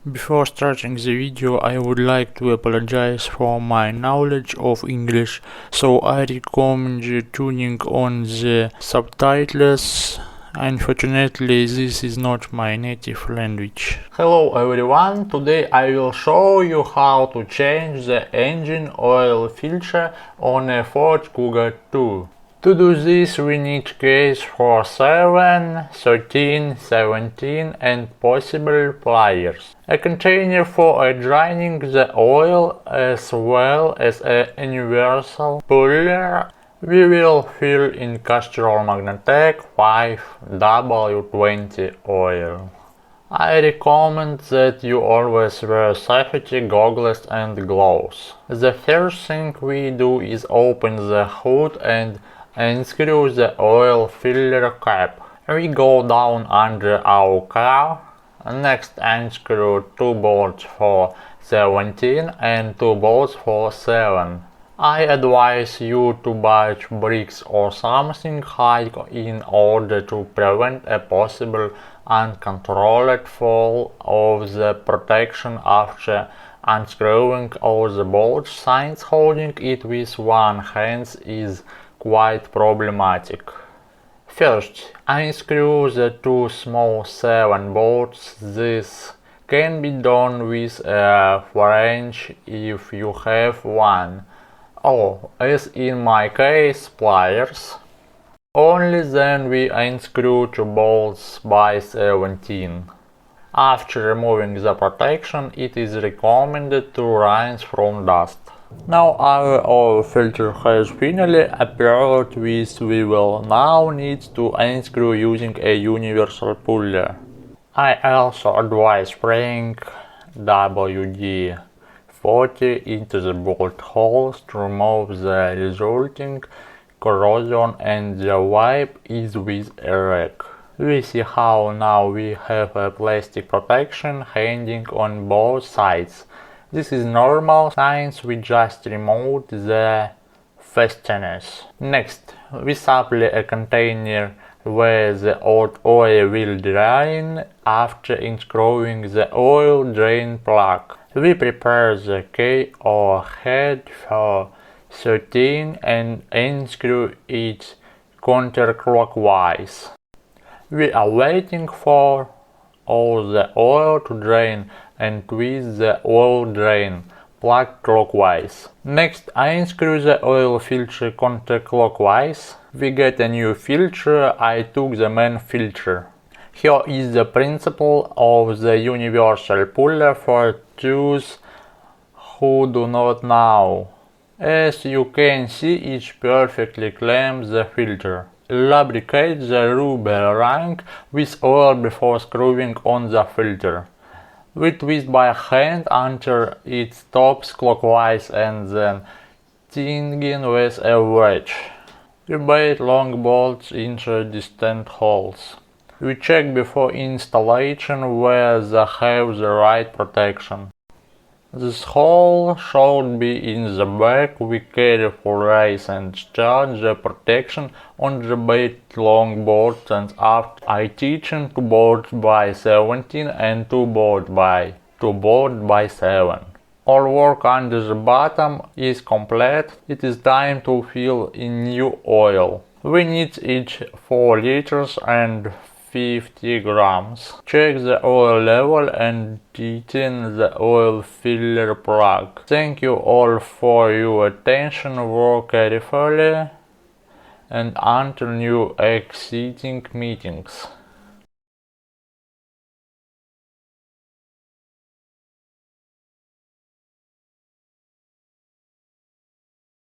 Before starting the video, I would like to apologize for my knowledge of English, so I recommend you tuning on the subtitles. Unfortunately, this is not my native language. Hello everyone, today I will show you how to change the engine oil filter on a Ford Kuga 2. To do this we need case for 7, 13, 17 and possible pliers. A container for draining the oil as well as a universal puller. We will fill in Castrol Magnatec 5W20 oil. I recommend that you always wear safety goggles and gloves. The first thing we do is open the hood and unscrew the oil filler cap. We go down under our car. Next unscrew 2 bolts for 17 and 2 bolts for 7. I advise you to buy bricks or something high in order to prevent a possible uncontrolled fall of the protection after unscrewing all the bolts, since holding it with one hand is quite problematic. First, unscrew the 2 small 7 bolts. This can be done with a wrench if you have one, or, as in my case, pliers. Only then we unscrew 2 bolts by 17. After removing the protection, it is recommended to rinse from dust. Now our oil filter has finally appeared with, we will now need to unscrew using a universal puller. I also advise spraying WD-40 into the bolt holes to remove the resulting corrosion, and the wipe is with a rag. We see how now we have a plastic protection hanging on both sides. This is normal since we just removed the fasteners. Next, we supply a container where the old oil will drain after unscrewing the oil drain plug. We prepare the key or head for 13 and unscrew it counterclockwise. We are waiting for all the oil to drain and twist the oil drain plug clockwise. Next, I unscrew the oil filter counterclockwise. We get a new filter. I took the main filter. Here is the principle of the universal puller for those who do not know. As you can see, it perfectly clamps the filter. Lubricate the rubber ring with oil before screwing on the filter. We twist by hand until it stops clockwise and then tighten with a wedge. We bait long bolts into distant holes. We check before installation whether they have the right protection. This hole should be in the back. We carefully raise and start the protection on the bait long bolts, and after I tighten 2 bolts by 17 and 2 bolts by 7. All work under the bottom is complete. It is time to fill in new oil. We need each 4 liters and 50 grams. Check the oil level and tighten the oil filler plug. Thank you all for your attention. Work carefully and until new exciting meetings.